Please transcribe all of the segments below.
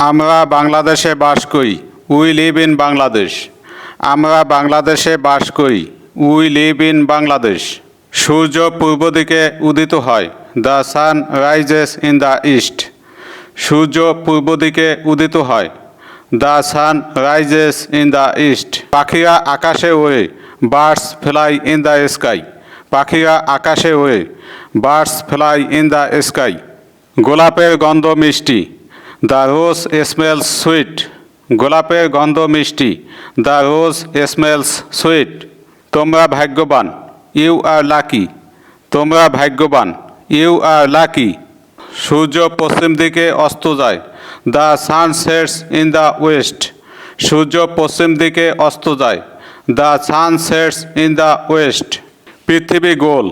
আমরা বাংলাদেশে বাস করি। We live in Bangladesh. আমরা বাংলাদেশে বাস করি। We live in Bangladesh. সূর্য পূর্ব দিকে উদিত হয়। The sun rises in the east. সূর্য পূর্ব দিকে উদিত হয়। The sun rises in the east. পাখিরা আকাশে ওড়ে। Birds fly in the sky. পাখিরা আকাশে ওড়ে। Birds fly in the sky. গোলাপের গন্ধ মিষ্টি। The rose smells sweet. গোলাপের গন্ধ মিষ্টি। The rose smells sweet. তোমরা ভাগ্যবান। You are lucky. তোমরা ভাগ্যবান। You are lucky. সূর্য পশ্চিম দিকে অস্ত যায়। The sun sets in the west. সূর্য পশ্চিম দিকে অস্ত যায়। The sun sets in the west. পৃথিবী গোল।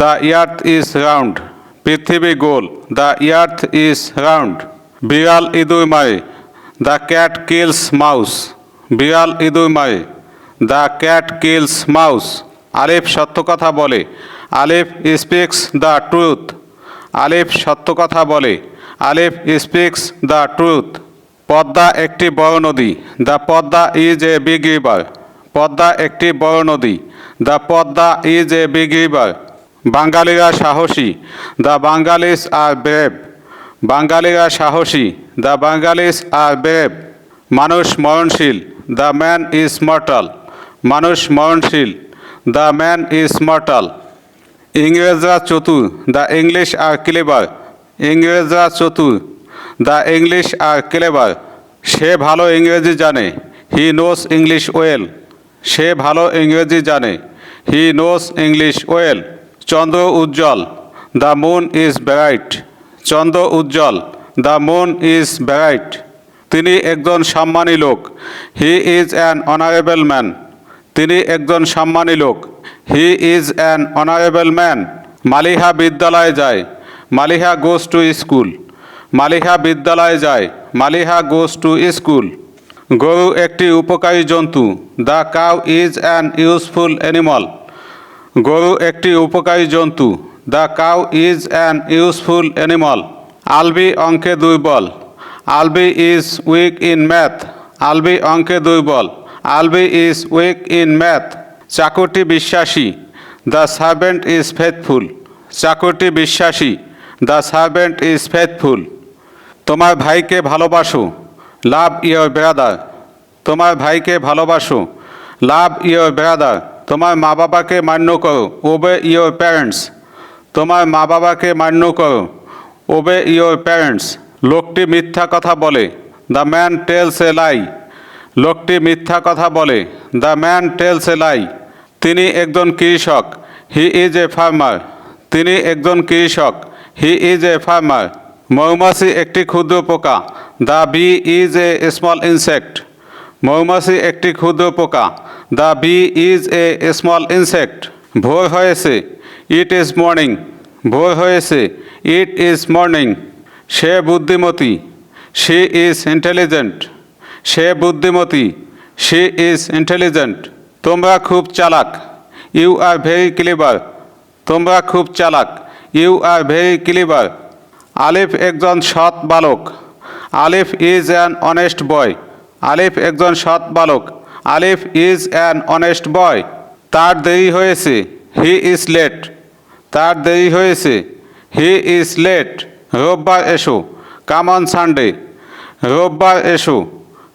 The earth is round. পৃথিবী গোল। The earth is round. বিড়াল ইঁদুর মারে। The cat kills mouse. বিড়াল ইঁদুর মারে। The cat kills mouse. Alif সত্য কথা বলে। আলিফ স্পিক্স দ্য ট্রুথ। আলিফ সত্য কথা বলে। আলিফ স্পিক্স দ্য ট্রুথ। পদ্মা একটি বড় নদী। The Padma is a big river. Padma একটি বড় নদী। The Padma is a big river. বাঙালিরা সাহসী। The Bengalis are brave. বাঙালিরা সাহসী। The Bengalis are brave. মানুষ মরণশীল। The man is mortal. মানুষ মরণশীল। The man is mortal. ইংরেজরা চতুর। The English are clever. ইংরেজরা চতুর। The English are clever. সে ভালো ইংরেজি জানে। He knows English well. সে ভালো ইংরেজি জানে। He knows English well. চন্দ্র উজ্জ্বল। The moon is bright. চন্দ্র উজ্জ্বল। The moon is bright. তিনি একজন সম্মানী লোক। He is an honourable man. তিনি একজন সম্মানী লোক। He is an honourable man. Maliha বিদ্যালয়ে যায়। Maliha goes to school. Maliha বিদ্যালয়ে যায়। Maliha goes to school. গরু একটি উপকারী জন্তু। The cow is an useful animal. গরু একটি উপকারী জন্তু। The cow is an useful animal. Albi অঙ্কে দুর্বল। Albi is weak in math. Albi অঙ্কে দুর্বল। Albi is weak in math. চাকরটি বিশ্বাসী। The servant is faithful. চাকরটি বিশ্বাসী। The servant is faithful. তোমার ভাইকে ভালোবাসো। Love your brother. তোমার ভাইকে ভালোবাসো। Love your brother. তোমার মা বাবাকে মান্য করো। Obey your parents. তোমার মা বাবাকে মান্য করো। Obey your parents. লোকটি মিথ্যা কথা বলে। The man tells a lie. লোকটি মিথ্যা কথা বলে। The man tells a lie. তিনি একজন কৃষক। He is a farmer. তিনি একজন কৃষক। He is a farmer. মৌমাছি একটি ক্ষুদ্র পোকা। The bee is a small insect. মৌমাছি একটি ক্ষুদ্র পোকা। The bee is a small insect. ভোর হয়েছে। It is morning. ভোর হয়েছে। It is morning. সে বুদ্ধিমতী। She is intelligent. সে বুদ্ধিমতী। She is intelligent. তোমরা খুব চালাক। You are very clever. তোমরা খুব চালাক। You are very clever. Alif একজন সৎ বালক। আলিফ ইজ অ্যান অনেস্ট বয়। আলিফ একজন সৎ বালক। আলিফ ইজ অ্যান অনেস্ট বয়। তার দেরি হয়েছে। He is late. তার দেরি হয়েছে। He is late. রোববার এসো। Come on Sunday. রোববার এসো।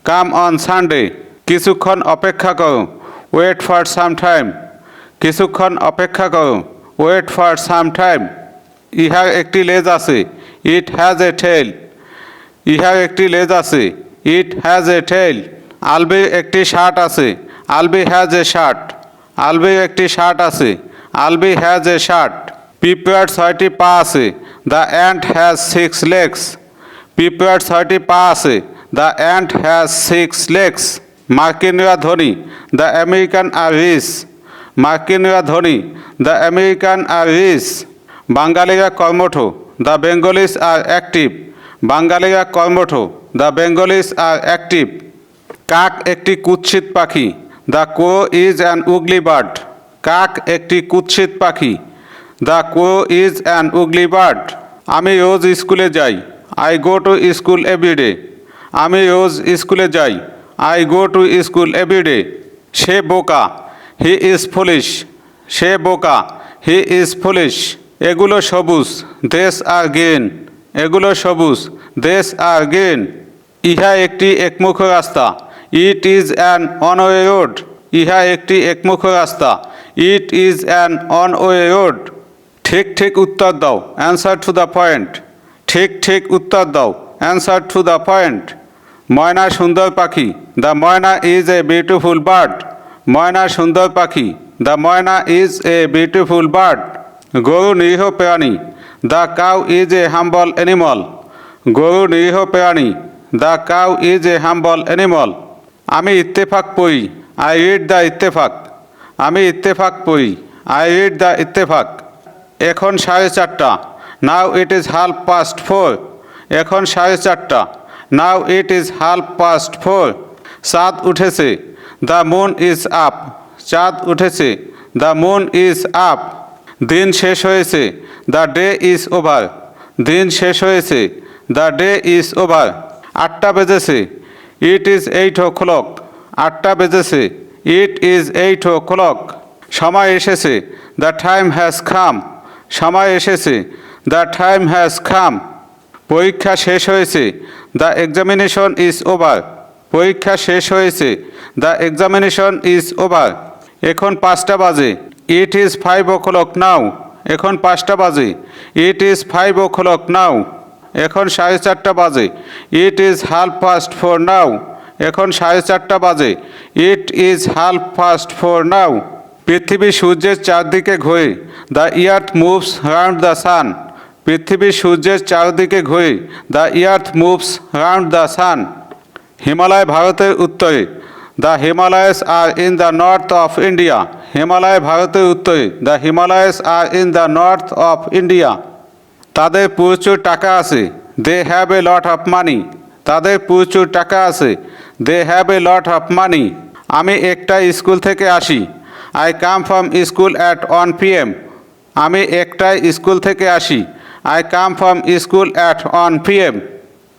Come on Sunday. কিছুক্ষণ অপেক্ষা করো। Wait for some time. কিছুক্ষণ অপেক্ষা করো। Wait for some time. ইহার একটি লেজ আছে। It has a tail. ইহার একটি লেজ আছে। It has a tail. আলবির একটি শার্ট আছে। Albi has a shirt. আলবির একটি শার্ট আছে। Albi has a shirt. পিঁপড়ার 6টি পা আছে। The ant has 6 legs. পিঁপড়ার 6টি পা আছে। The ant has 6 legs. মার্কিনরা ধনী। The American are rich. মার্কিনরা ধনী। The American are rich. বাঙালিরা কর্মঠ। The Bengalis are active. বাঙালিরা কর্মঠ। The Bengalis are active. কাক একটি কুৎসিত পাখি। The crow is an ugly bird. কাক একটি কুৎসিত পাখি। The crow is an ugly bird. আমি রোজ স্কুলে যাই। I go to school every day. আমি রোজ স্কুলে যাই। I go to school every day. সে বোকা। He is foolish. সে বোকা। He is foolish. এগুলো সবুজ। দেশ আর গ্রিন। এগুলো সবুজ। দেশ আর গ্রিন। ইহা একটি একমুখ রাস্তা। It is an one way road. ইহা একটি একমুখ রাস্তা। It is an one way road. ঠিক ঠিক উত্তর দাও। Answer to the point. ঠিক ঠিক উত্তর দাও। Answer to the point. ময়না সুন্দর পাখি। The myna is a beautiful bird. ময়না সুন্দর পাখি। The myna is a beautiful bird. গরু নিরীহ প্রাণী। The cow is a humble animal. গরু নিরীহ প্রাণী। The cow is a humble animal. আমি ইত্তেফাক পড়ি। I read the Ittefaq. আমি ইত্তেফাক পড়ি। I read the Ittefaq. এখন 4:30। Now it is 4:30। এখন 4:30। Now it is 4:30। চাঁদ উঠেছে। The moon is up. চাঁদ উঠেছে। The moon is up. দিন শেষ হয়েছে। The day is over. দিন শেষ হয়েছে। The day is over. 8টা বেজেছে। It is 8 o'clock। 8টা বেজেছে। It is 8 o'clock। সময় এসেছে। দ্য টাইম হ্যাজ কাম। সময় এসেছে। The time has come. পরীক্ষা শেষ হয়েছে। The examination is over. পরীক্ষা শেষ হয়েছে। The examination is over. এখন 5টা বাজে। It is 5 o'clock now. এখন 5টা বাজে। It is 5 o'clock now. এখন 4:30 বাজে। It is 4:30 now. এখন 4:30 বাজে। It is 4:30 now. পৃথিবী সূর্যের চারদিকে ঘোরে। The earth moves round the sun. পৃথিবী সূর্যের চারদিকে ঘোরে। The earth moves round the সান। হিমালয় ভারতের উত্তরে। The Himalayas are in the north of India. Himalaya ভারতের উত্তরে। The Himalayas are in the north of India. তাদের প্রচুর টাকা আছে। They have a lot of money. তাদের প্রচুর টাকা আছে। They have a lot of money. আমি একটাই স্কুল থেকে আসি। I come from school at 1 PM। আমি একটাই স্কুল থেকে আসি। I come from school at 1 PM।